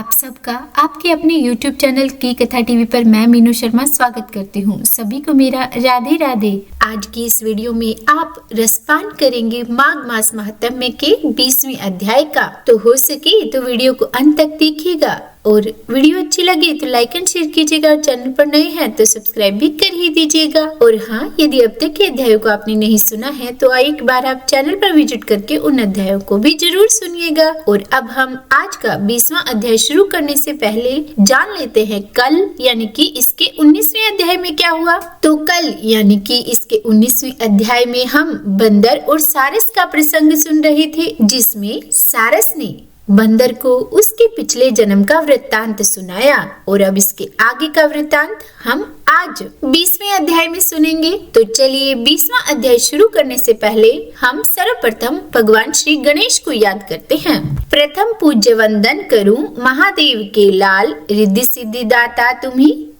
आप सबका आपके अपने YouTube चैनल की कथा टीवी पर मैं मीनू शर्मा स्वागत करती हूँ। सभी को मेरा राधे राधे। आज की इस वीडियो में आप रसपान करेंगे माघ मास महात्म्य के 20वें अध्याय का। तो हो सके तो वीडियो को अंत तक देखिएगा और वीडियो अच्छी लगे तो लाइक एंड शेयर कीजिएगा और चैनल पर नए हैं तो सब्सक्राइब भी कर ही दीजिएगा। और हाँ, यदि अब तक के अध्यायों को आपने नहीं सुना है तो एक बार आप चैनल पर विजिट करके उन अध्यायों को भी जरूर सुनिएगा। और अब हम आज का 20वां अध्याय शुरू करने से पहले जान लेते हैं कल यानी कि इसके 19वें अध्याय में क्या हुआ। तो कल यानी कि इसके 19वें अध्याय में हम बंदर और सारस का प्रसंग सुन रहे थे, जिसमें सारस ने बंदर को उसके पिछले जन्म का वृत्तांत सुनाया। और अब इसके आगे का वृत्तांत हम आज 20वें अध्याय में सुनेंगे। तो चलिए 20वां अध्याय शुरू करने से पहले हम सर्वप्रथम भगवान श्री गणेश को याद करते हैं। प्रथम पूज्य वंदन करूं महादेव के लाल, रिद्धि सिद्धि दाता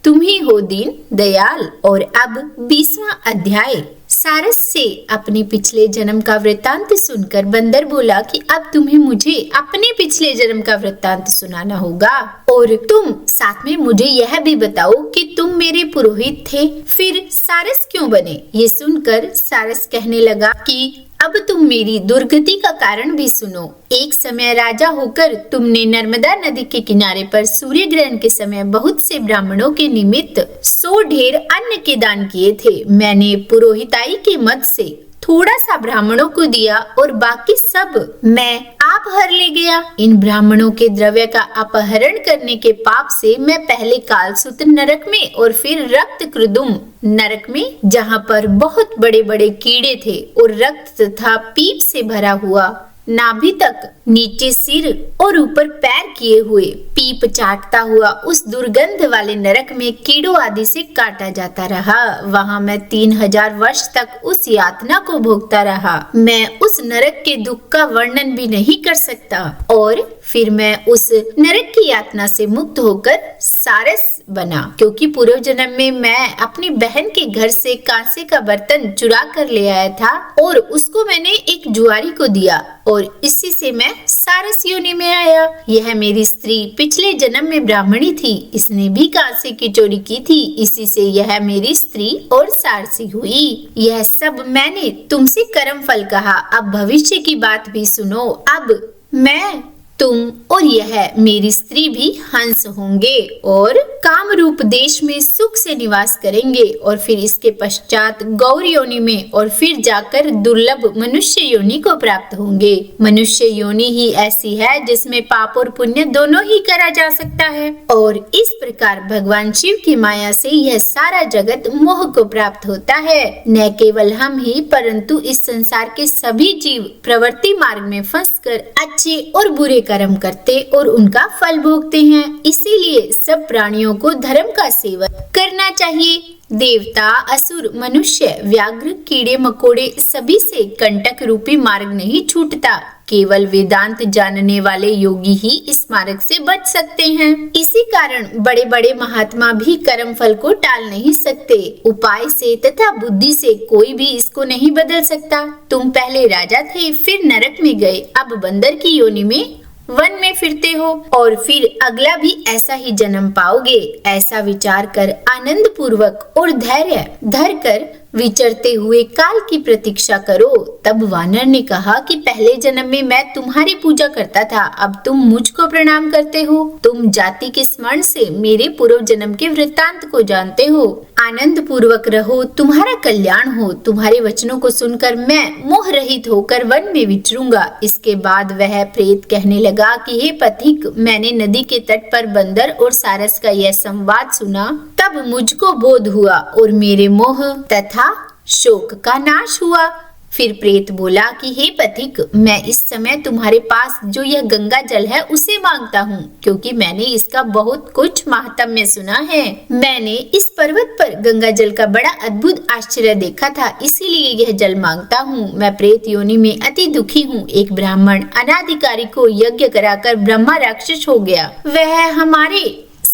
तुम्ही हो दीन दयाल। और अब 20वां अध्याय। सारस से अपने पिछले जन्म का वृत्तांत सुनकर बंदर बोला कि अब तुम्हें मुझे अपने पिछले जन्म का वृत्तांत सुनाना होगा और तुम साथ में मुझे यह भी बताओ कि तुम मेरे पुरोहित थे, फिर सारस क्यों बने। ये सुनकर सारस कहने लगा कि अब तुम मेरी दुर्गति का कारण भी सुनो। एक समय राजा होकर तुमने नर्मदा नदी के किनारे पर सूर्य ग्रहण के समय बहुत से ब्राह्मणों के निमित्त 100 ढेर अन्न के दान किए थे। मैंने पुरोहिताई के मत से थोड़ा सा ब्राह्मणों को दिया और बाकी सब मैं आप हर ले गया। इन ब्राह्मणों के द्रव्य का अपहरण करने के पाप से मैं पहले कालसूत्र नरक में और फिर रक्त कृदुम नरक में, जहाँ पर बहुत बड़े बड़े कीड़े थे और रक्त तथा पीप से भरा हुआ नाभि तक नीचे सिर और ऊपर पैर किए हुए पीप चाटता हुआ उस दुर्गंध वाले नरक में कीड़ों आदि से काटा जाता रहा। वहां मैं 3000 वर्ष तक उस यातना को भोगता रहा। मैं उस नरक के दुख का वर्णन भी नहीं कर सकता। और फिर मैं उस नरक की यातना से मुक्त होकर सारस बना, क्योंकि पूर्व जन्म में मैं अपनी बहन के घर से कांसे का बर्तन चुरा कर ले आया था और उसको मैंने एक जुआरी को दिया और इसी से मैं सारस योनि में आया। यह मेरी स्त्री पिछले जन्म में ब्राह्मणी थी, इसने भी कांसे की चोरी की थी, इसी से यह मेरी स्त्री और सारसी हुई। यह सब मैंने तुमसे कर्म फल कहा। अब भविष्य की बात भी सुनो। अब मैं, तुम और यह मेरी स्त्री भी हंस होंगे और काम रूप देश में सुख से निवास करेंगे और फिर इसके पश्चात गौर योनि में और फिर जाकर दुर्लभ मनुष्य योनि को प्राप्त होंगे। मनुष्य योनि ही ऐसी है जिसमें पाप और पुण्य दोनों ही करा जा सकता है। और इस प्रकार भगवान शिव की माया से यह सारा जगत मोह को प्राप्त होता है। न केवल हम ही परंतु इस संसार के सभी जीव प्रवृत्ति मार्ग में फंसकर अच्छे और बुरे कर्म करते और उनका फल भोगते हैं। इसीलिए सब प्राणियों को धर्म का सेवन करना चाहिए। देवता, असुर, मनुष्य, व्याघ्र, कीड़े मकोड़े सभी से कंटक रूपी मार्ग नहीं छूटता। केवल वेदांत जानने वाले योगी ही इस मार्ग से बच सकते हैं। इसी कारण बड़े बड़े महात्मा भी कर्म फल को टाल नहीं सकते। उपाय से तथा बुद्धि से कोई भी इसको नहीं बदल सकता। तुम पहले राजा थे, फिर नरक में गए, अब बंदर की योनि में वन में फिरते हो और फिर अगला भी ऐसा ही जन्म पाओगे। ऐसा विचार कर आनंद पूर्वक और धैर्य धर कर विचरते हुए काल की प्रतीक्षा करो। तब वानर ने कहा कि पहले जन्म में मैं तुम्हारी पूजा करता था, अब तुम मुझको प्रणाम करते हो। तुम जाति के स्मरण से मेरे पूर्व जन्म के वृत्तांत को जानते हो। आनंद पूर्वक रहो, तुम्हारा कल्याण हो। तुम्हारे वचनों को सुनकर मैं मोह रहित होकर वन में विचरूंगा। इसके बाद वह प्रेत कहने लगा कि हे पथिक, मैंने नदी के तट पर बंदर और सारस का यह संवाद सुना, तब मुझको बोध हुआ और मेरे मोह तथा शोक का नाश हुआ। फिर प्रेत बोला कि हे पथिक, मैं इस समय तुम्हारे पास जो यह गंगा जल है उसे मांगता हूँ, क्योंकि मैंने इसका बहुत कुछ महात्म्य सुना है। मैंने इस पर्वत पर गंगा जल का बड़ा अद्भुत आश्चर्य देखा था, इसीलिए यह जल मांगता हूँ। मैं प्रेत योनि में अति दुखी हूँ। एक ब्राह्मण अनाधिकारी को यज्ञ कराकर ब्रह्मा राक्षस हो गया। वह हमारे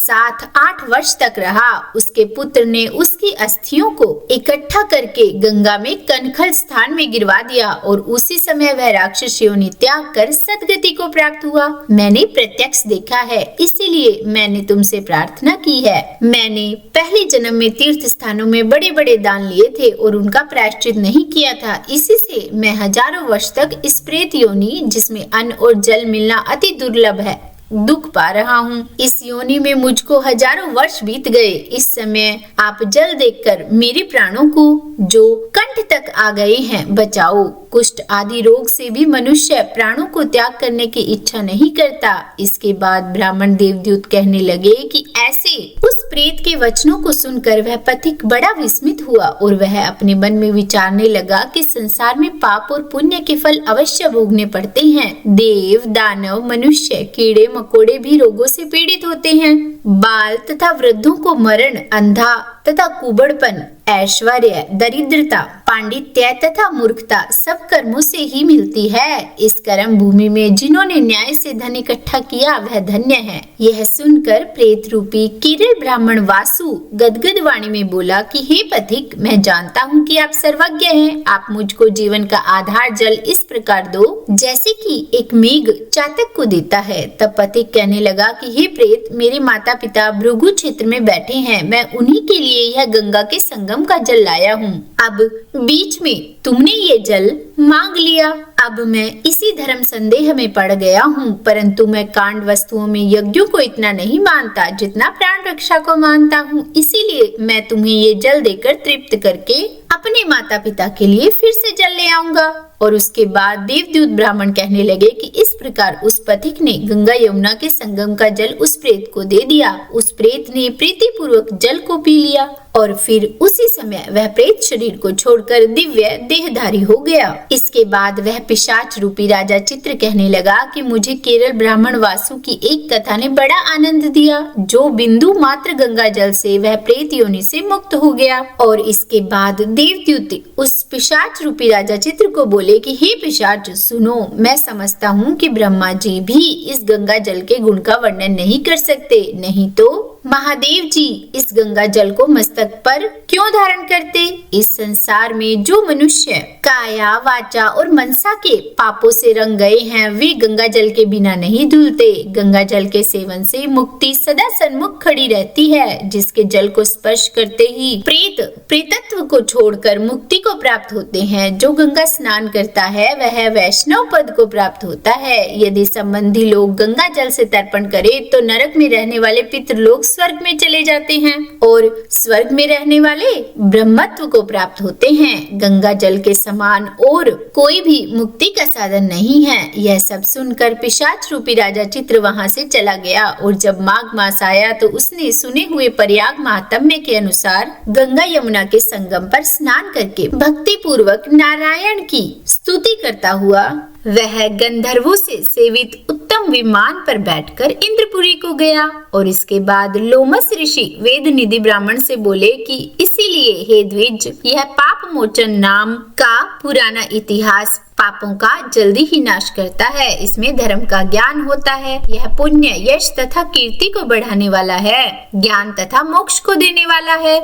साथ 8 वर्ष तक रहा। उसके पुत्र ने उसकी अस्थियों को इकट्ठा करके गंगा में कनखल स्थान में गिरवा दिया और उसी समय वह राक्षस योनि त्याग कर सदगति को प्राप्त हुआ। मैंने प्रत्यक्ष देखा है, इसीलिए मैंने तुमसे प्रार्थना की है। मैंने पहले जन्म में तीर्थ स्थानों में बड़े बड़े दान लिए थे और उनका प्रायश्चित नहीं किया था। इसी से मैं हजारों वर्ष तक इस प्रेत योनि, जिसमें अन्न और जल मिलना अति दुर्लभ है, दुख पा रहा हूँ। इस योनि में मुझको हजारों वर्ष बीत गए। इस समय आप जल देखकर मेरे प्राणों को, जो कंठ तक आ गए हैं, बचाओ। कुष्ठ आदि रोग से भी मनुष्य प्राणों को त्याग करने की इच्छा नहीं करता। इसके बाद ब्राह्मण देवदूत कहने लगे कि ऐसे उस प्रेत के वचनों को सुनकर वह पथिक बड़ा विस्मित हुआ और वह अपने मन में विचारने लगा कि संसार में पाप और पुण्य के फल अवश्य भोगने पड़ते हैं। देव, दानव, मनुष्य, कीड़े मकोड़े भी रोगों से पीड़ित होते हैं। बाल तथा वृद्धों को मरण, अंधा तथा कुबड़पन, ऐश्वर्य, दरिद्रता, पांडित्य तथा मूर्खता सब कर्मों से ही मिलती है। इस कर्म भूमि में जिन्होंने न्याय से धन इकट्ठा किया वह धन्य है। यह सुनकर प्रेत रूपी कीरल ब्राह्मण वासु गदगद वाणी में बोला कि हे पथिक, मैं जानता हूँ कि आप सर्वज्ञ हैं। आप मुझको जीवन का आधार जल इस प्रकार दो जैसे कि एक मेघ चातक को देता है। तब पथिक कहने लगा कि हे प्रेत, मेरे माता पिता भृगु क्षेत्र में बैठे हैं। मैं उन्हीं के लिए यह गंगा के संगम का जल लाया हूँ। अब बीच में तुमने ये जल मांग लिया। अब मैं इसी धर्म संदेह में पड़ गया हूँ, परंतु मैं कांड वस्तुओं में यज्ञों को इतना नहीं मानता जितना प्राण रक्षा को मानता हूँ। इसीलिए मैं तुम्हें ये जल देकर तृप्त करके अपने माता पिता के लिए फिर से जल ले आऊंगा। और उसके बाद देवदूत ब्राह्मण कहने लगे कि इस प्रकार उस पथिक ने गंगा यमुना के संगम का जल उस प्रेत को दे दिया। उस प्रेत ने प्रीति पूर्वक जल को पी लिया और फिर उसी समय वह प्रेत शरीर को छोड़कर दिव्य देहधारी हो गया। इसके बाद वह पिशाच रूपी राजा चित्र कहने लगा कि मुझे केरल ब्राह्मण वासु की एक कथा ने बड़ा आनंद दिया। जो बिंदु मात्र गंगा जल से वह प्रेत योनि से मुक्त हो गया। और इसके बाद देवदूत उस पिशाच रूपी राजा चित्र को बोले कि हे पिशाच, सुनो, मैं समझता हूँ कि ब्रह्मा जी भी इस गंगा जल के गुण का वर्णन नहीं कर सकते, नहीं तो महादेव जी इस गंगा जल को मस्तक पर क्यों धारण करते। इस संसार में जो मनुष्य काया, वाचा और मनसा के पापों से रंग गए हैं, वे गंगा जल के बिना नहीं धुलते। गंगा जल के सेवन से मुक्ति सदा सन्मुख खड़ी रहती है। जिसके जल को स्पर्श करते ही प्रेतत्व को छोड़कर मुक्ति को प्राप्त होते हैं। जो गंगा स्नान करता है वह वैष्णव पद को प्राप्त होता है। यदि संबंधी लोग गंगा जल से तर्पण करे तो नरक में रहने वाले पितृलोक स्वर्ग में चले जाते हैं और स्वर्ग में रहने वाले ब्रह्मत्व को प्राप्त होते हैं। गंगा जल के समान और कोई भी मुक्ति का साधन नहीं है। यह सब सुनकर पिशाच रूपी राजा चित्र वहां से चला गया और जब माघ मास आया तो उसने सुने हुए प्रयाग महात्म्य के अनुसार गंगा यमुना के संगम पर स्नान करके भक्ति पूर्वक नारायण की स्तुति करता हुआ वह गंधर्वों से सेवित उत्तम विमान पर बैठकर इंद्रपुरी को गया। और इसके बाद लोमस ऋषि वेद निधि ब्राह्मण से बोले कि इसीलिए हे द्विज, यह पाप मोचन नाम का पुराना इतिहास पापों का जल्दी ही नाश करता है। इसमें धर्म का ज्ञान होता है। यह पुण्य, यश तथा कीर्ति को बढ़ाने वाला है, ज्ञान तथा मोक्ष को देने वाला है।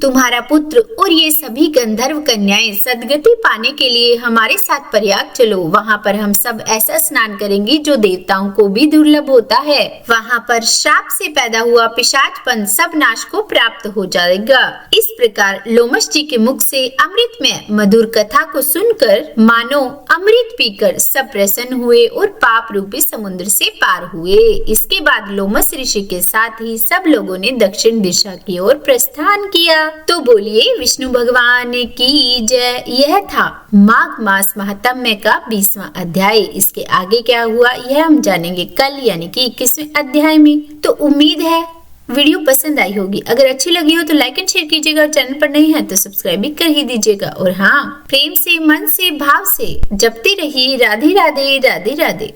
तुम्हारा पुत्र और ये सभी गंधर्व कन्याएं सदगति पाने के लिए हमारे साथ प्रयाग चलो। वहाँ पर हम सब ऐसा स्नान करेंगे जो देवताओं को भी दुर्लभ होता है। वहाँ पर श्राप से पैदा हुआ पिशाचपन सब नाश को प्राप्त हो जाएगा। इस प्रकार लोमस जी के मुख से अमृत में मधुर कथा को सुनकर मानो अमृत पीकर सब प्रसन्न हुए और पाप रूपी समुद्र से पार हुए। इसके बाद लोमस ऋषि के साथ ही सब लोगों ने दक्षिण दिशा की ओर प्रस्थान किया। तो बोलिए विष्णु भगवान की जय। यह था माघ मास महात्म्य का 20वां अध्याय। इसके आगे क्या हुआ यह हम जानेंगे कल, यानी कि 21वें अध्याय में। तो उम्मीद है वीडियो पसंद आई होगी। अगर अच्छी लगी हो तो लाइक एंड शेयर कीजिएगा और चैनल पर नहीं है तो सब्सक्राइब भी कर ही दीजिएगा। और हाँ, प्रेम से, मन से, भाव से जपते रहिए राधे राधे राधे राधे।